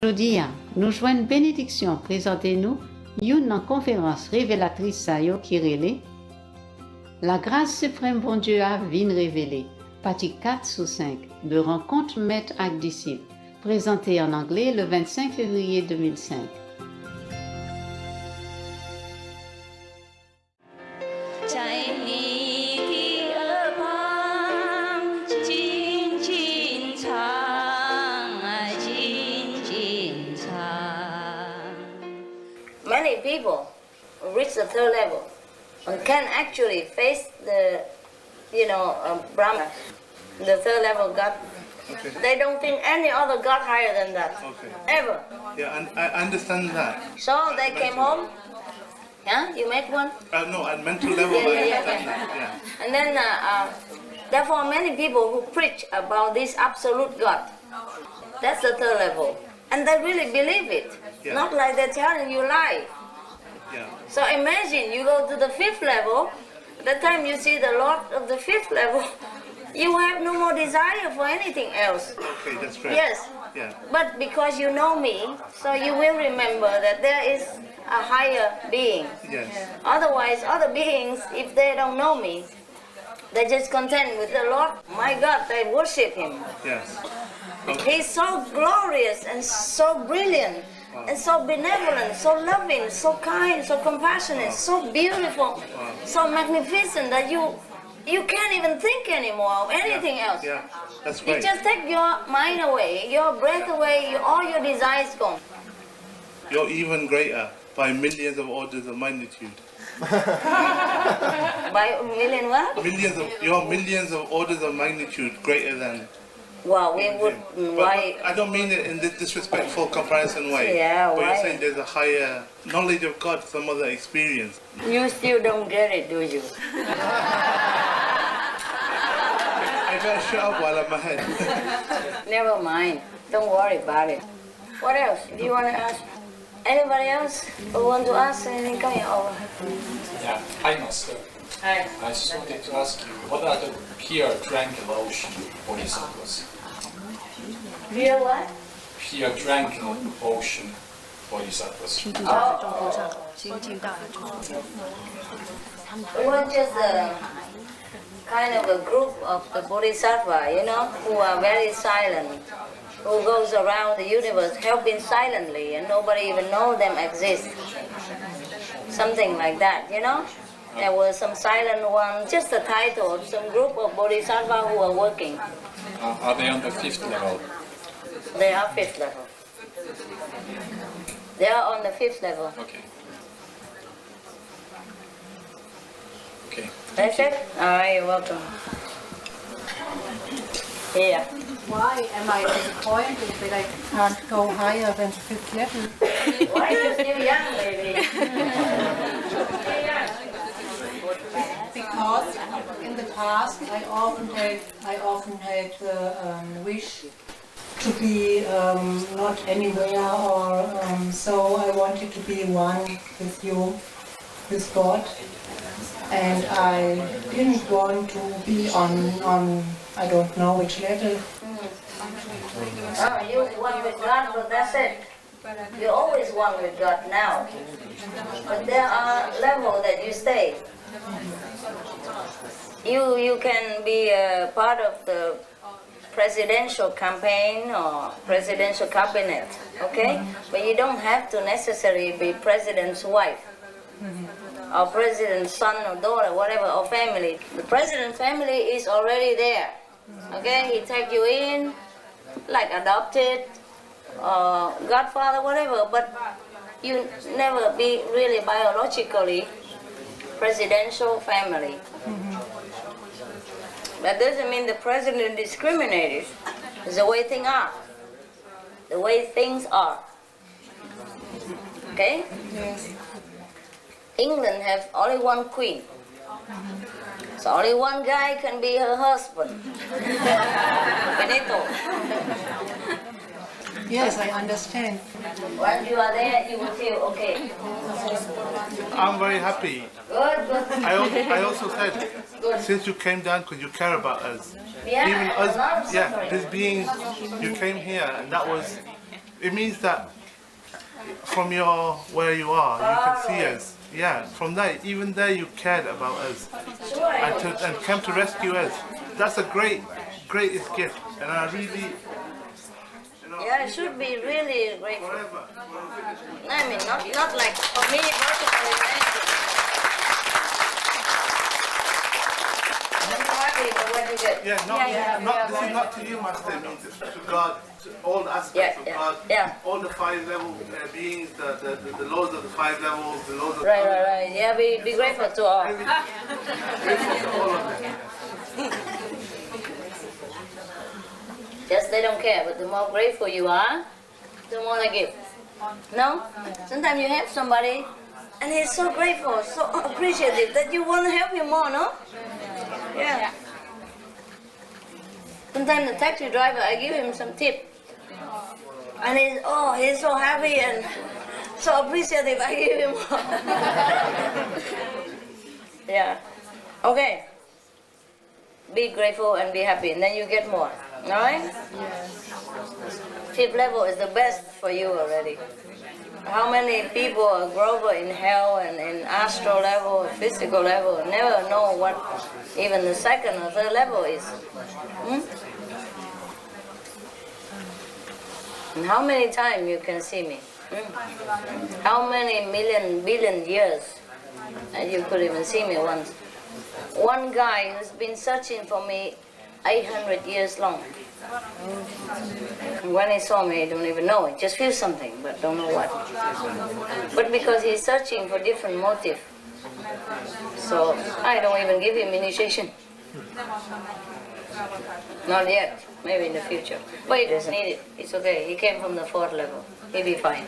Aujourd'hui, nous joignons bénédiction, présentez-nous une conférence révélatrice qui relève la grâce suprême bon Dieu a vient révéler, partie 4 sur 5 de rencontre maître avec disciple, présenté en anglais le 25 février 2005. Many people reach the third level and can actually face the, Brahma, the third level God. Okay. They don't think any other God higher than that, Okay. ever. Yeah, and I understand that. So they came home. Yeah, you make one. No, at mental level, Yeah, I yeah, understand yeah. that. Yeah. And then, therefore, many people who preach about this absolute God, that's the third level, and they really believe it. Yeah. Not like they're telling you lie. Yeah. So imagine you go to the fifth level, the time you see the Lord of the fifth level, you have no more desire for anything else. Okay, that's right. Yes. Yeah. But because you know me, so you will remember that there is a higher being. Yes. Otherwise, other beings, if they don't know me, they're just content with the Lord. My God, they worship Him. Yes. Okay. He's so glorious and so brilliant. Wow. And so benevolent, so loving, so kind, so compassionate, Wow. so beautiful, Wow. so magnificent that you can't even think anymore of anything else. Yeah, that's You right. just take your mind away, your breath away, all your desires gone. You're even greater by millions of orders of magnitude. By a million what? You're millions of orders of magnitude greater than Well, we would, him. why? But I don't mean it in this disrespectful comparison way. Yeah, but why? you're saying there's a higher knowledge of God, some other experience. You still don't get it, do you? I better shut up while I'm ahead. Never mind. Don't worry about it. What else? Do you want to ask? Anybody else who want to ask anything? Come here over. Yeah, hi Master. Hi. I just wanted to ask you, what are the pure tranquil ocean bodhisattvas? Real what? Pure tranquil ocean bodhisattvas. It was just a kind of a group of the bodhisattva, who are very silent, who goes around the universe helping silently and nobody even know them exist. Something like that, There were some silent ones, just the title of some group of bodhisattva who are working. Are they on the fifth level? They are fifth level. They are on the fifth level. Okay. Okay. That's it? All right, you're welcome. Here. Why am I disappointed that I can't go higher than the fifth level? Why are you still young, baby? Because in the past I often had the wish to be not anywhere, or so I wanted to be one with you, with God, and I didn't want to be on I don't know which level. Oh, you one with God, but that's it. You always one with God now. But there are levels that you stay. You can be a part of the presidential campaign or presidential cabinet, okay? But you don't have to necessarily be president's wife or president's son or daughter, whatever, or family. The president's family is already there, okay? He take you in, like adopted, godfather, whatever, but you never be really biologically presidential family. That doesn't mean the president discriminated. It's the way things are. The way things are. Okay? Yes. England have only one queen. So only one guy can be her husband. Benito. Yes, I understand. Once you are there, you will feel okay. I'm very happy. Good. I also said, since you came down because you care about us, Yeah, even a lot of us, yeah, suffering. this being, you came here and that was it means that from your where you are, you can see us. Yeah, from that, even there, you cared about us and came to rescue us. That's a greatest gift, and I really. Yeah, I should be really grateful. Forever. I mean, not like for me personally. I'm happy for what you get. Yeah, this is not to you, Master. It means it's to God, to all the aspects of God, all the 5 level beings, the laws of the 5 levels, the laws of Right. Yeah, be grateful to all. grateful to all of them. Just they don't care, but the more grateful you are, the more they give. No? Sometimes you have somebody and he's so grateful, so appreciative that you want to help him more, no? Yeah. Sometimes the taxi driver, I give him some tip. And he's so happy and so appreciative, I give him more. Yeah. Okay. Be grateful and be happy, and then you get more. Alright? 5th level is the best for you already. How many people are grover in hell and in astral level, physical level, never know what even the 2nd or 3rd level is. And how many times you can see me? How many billion years and you could even see me once? One guy who's been searching for me 800 years long. When he saw me, he don't even know. He just feels something, but don't know what. But because he's searching for different motive, so I don't even give him initiation. Not yet. Maybe in the future. But he doesn't need it. It's okay. He came from the 4th level. He'll be fine.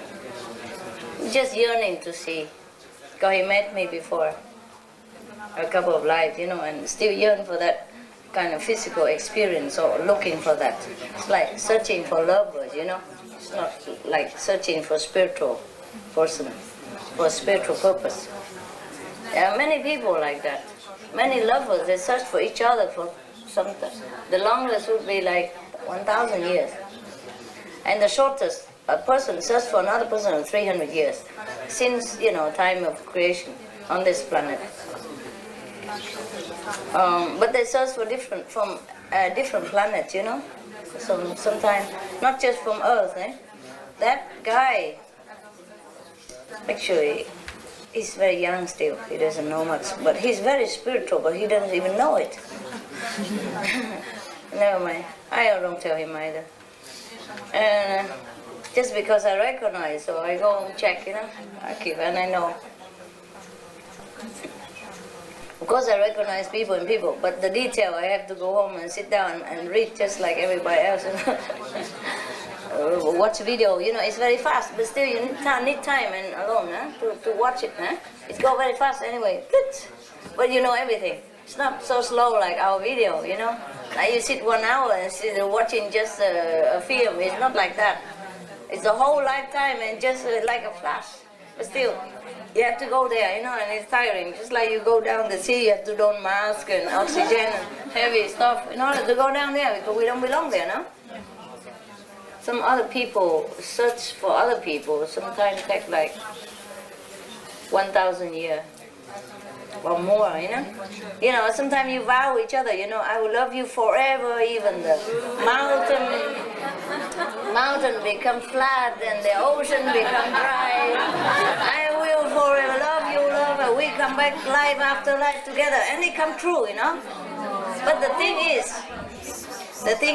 Just yearning to see. Because he met me before a couple of lives, and still yearn for that kind of physical experience or looking for that. It's like searching for lovers, It's not like searching for spiritual person, for a spiritual purpose. There are many people like that. Many lovers, they search for each other for something. The longest would be like 1,000 years. And the shortest, a person searches for another person in 300 years. Since, time of creation on this planet. But they search for different planets, So sometimes, not just from Earth, That guy, actually, he's very young still. He doesn't know much, but he's very spiritual, but he doesn't even know it. Never mind. I don't tell him either. And just because I recognize, so I go and check, I keep, and I know. Of course I recognize people in people, but the detail I have to go home and sit down and read just like everybody else. Watch video, it's very fast, but still you need time and alone to watch it. It goes very fast anyway, but you know everything. It's not so slow like our video, Like you sit 1 hour and sit watching just a film. It's not like that. It's a whole lifetime and just like a flash. But still, you have to go there, and it's tiring. Just like you go down the sea, you have to don mask and oxygen and heavy stuff in order to go down there because we don't belong there, no? Some other people search for other people. Sometimes take like 1,000 years. Or more, sometimes you vow each other, I will love you forever, even the mountain become flat and the ocean become dry. I will forever love you, lover. We come back life after life together, and it come true, But the thing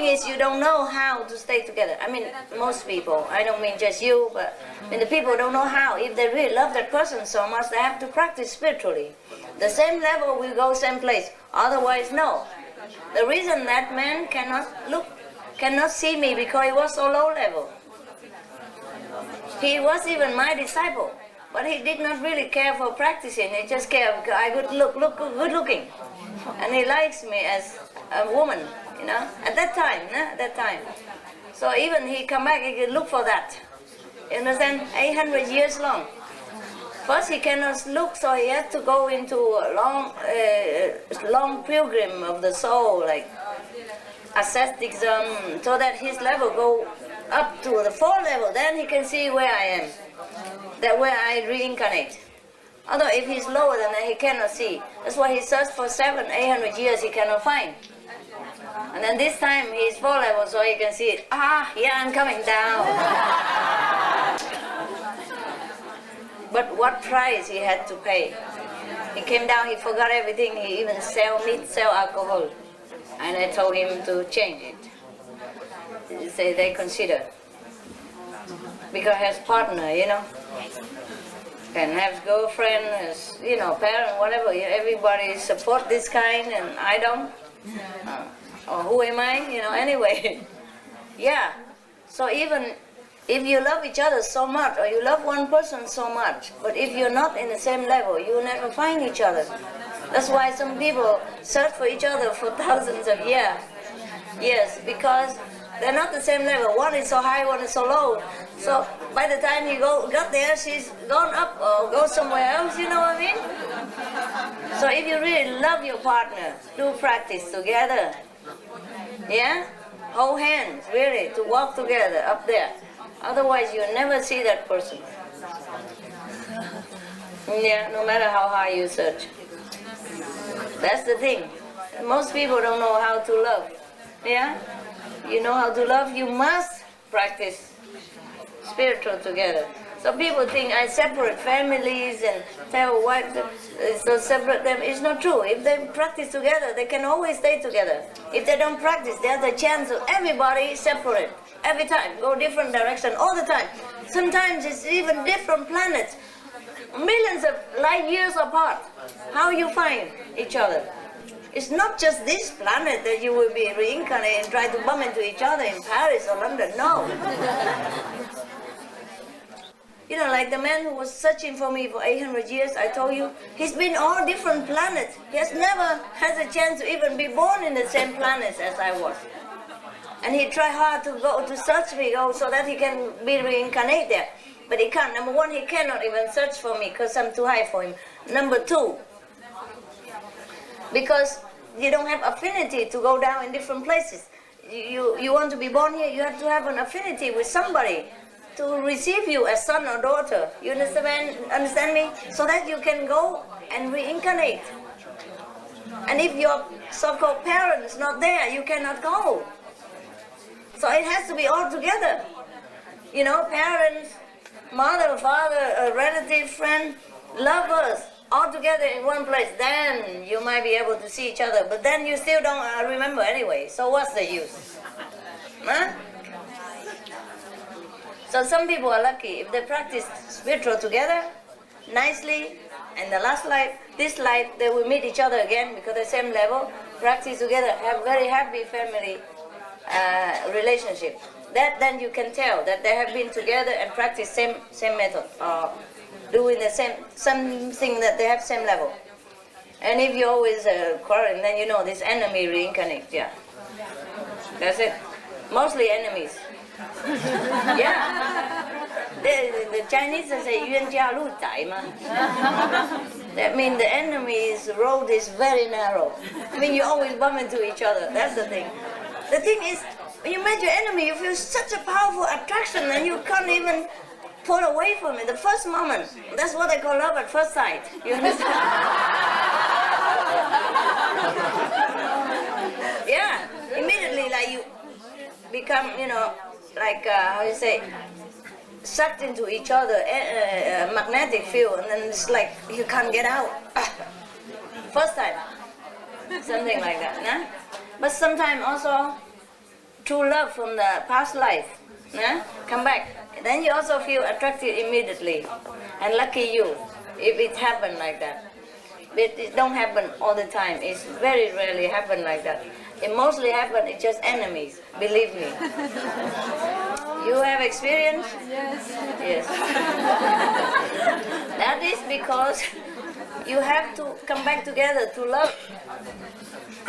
is you don't know how to stay together. I mean, most people, I don't mean just you, but the people don't know how. If they really love that person so much, they have to practice spiritually. The same level will go same place, otherwise no. The reason that man cannot see me because he was so low level. He was even my disciple, but he did not really care for practicing. He just cared because I good looking, and he likes me as a woman, at that time, So even he come back, he could look for that. You understand? 800 years long. First he cannot look, so he has to go into a long pilgrim of the soul, like asceticism, so that his level go up to the 4th level, then he can see where I am, that where I reincarnate. Although if he's lower than that, he cannot see. That's why he searched for 700-800 years, he cannot find. And then this time he's 4th level, so he can see it. Yeah, I'm coming down. But what price he had to pay? He came down, he forgot everything, he even sell meat, sell alcohol. And I told him to change it. Say they consider. Because he has partner, and have girlfriend, has, parent, whatever. Everybody support this kind and I don't. Or who am I? Anyway. Yeah. So even if you love each other so much, or you love one person so much, but if you're not in the same level, you will never find each other. That's why some people search for each other for thousands of years. Yes, because they're not the same level. One is so high, one is so low. So by the time you got there, she's gone up or go somewhere else, you know what I mean? So if you really love your partner, do practice together. Yeah? Hold hands, really, to walk together up there. Otherwise, you'll never see that person. Yeah, no matter how high you search. That's the thing. Most people don't know how to love. Yeah? You know how to love, you must practice spiritual together. So people think I separate families and tell wives to separate them. It's not true. If they practice together, they can always stay together. If they don't practice, there's a chance of everybody separate. Every time, go different direction all the time. Sometimes it's even different planets, millions of light years apart. How you find each other? It's not just this planet that you will be reincarnated and try to bump into each other in Paris or London. No. Like the man who was searching for me for 800 years, I told you, he's been all different planets. He has never had a chance to even be born in the same planets as I was. And he tried hard to go to search me so that he can be reincarnated there. But he can't. Number one, he cannot even search for me because I'm too high for him. Number two, because you don't have affinity to go down in different places. You want to be born here, you have to have an affinity with somebody to receive you as son or daughter. You understand me? So that you can go and reincarnate. And if your so-called parents not there, you cannot go. So it has to be all together. Parents, mother, father, a relative, friend, lovers, all together in one place. Then you might be able to see each other. But then you still don't remember anyway. So what's the use? Huh? So some people are lucky if they practice spiritual together, nicely, and the last life, this life, they will meet each other again because they're same level, practice together, have very happy family relationship. That then you can tell that they have been together and practice same method, doing the same something that they have same level. And if you always quarreling, then you know this enemy reincarnate. Yeah, that's it. Mostly enemies. Yeah. The Chinese say 冤家路窄 ma. That means the enemy's road is very narrow. I mean, you always bump into each other. That's the thing. The thing is, when you meet your enemy, you feel such a powerful attraction and you can't even pull away from it. The first moment. That's what they call love at first sight. You understand? Yeah. Immediately, like you become, how you say, sucked into each other, magnetic field, and then it's like you can't get out. First time, something like that. Nah? But sometimes also, true love from the past life, nah? Come back. Then you also feel attracted immediately, and lucky you if it happened like that. But it don't happen all the time. It's very rarely happen like that. It mostly happen. It's just enemies. Believe me. You have experience? Yes. Yes. That is because you have to come back together to love.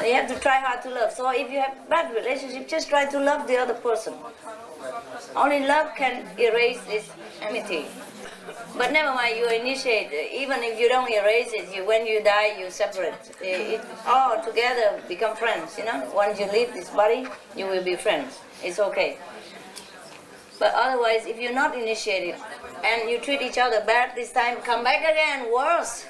You have to try hard to love. So if you have bad relationship, just try to love the other person. Only love can erase this enmity. But never mind, you initiate. Even if you don't erase it, when you die, you separate. It all together become friends. Once you leave this body, you will be friends. It's okay. But otherwise, if you're not initiated and you treat each other bad this time, come back again, worse.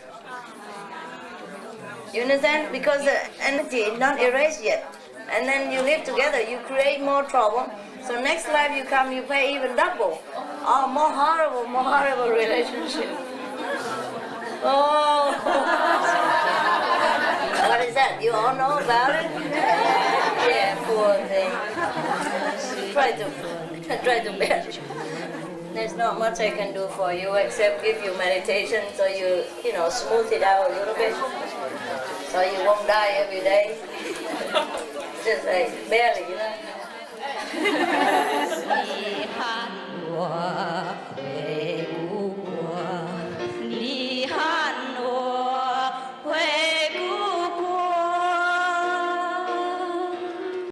You understand? Because the entity is not erased yet. And then you live together, you create more trouble. So next life you come, you pay even double. Oh, more horrible relationship. Oh. What is that? You all know about it? Yeah, poor thing. Try to bear it. There's not much I can do for you except give you meditation so you smooth it out a little bit. So you won't die every day. Just like barely,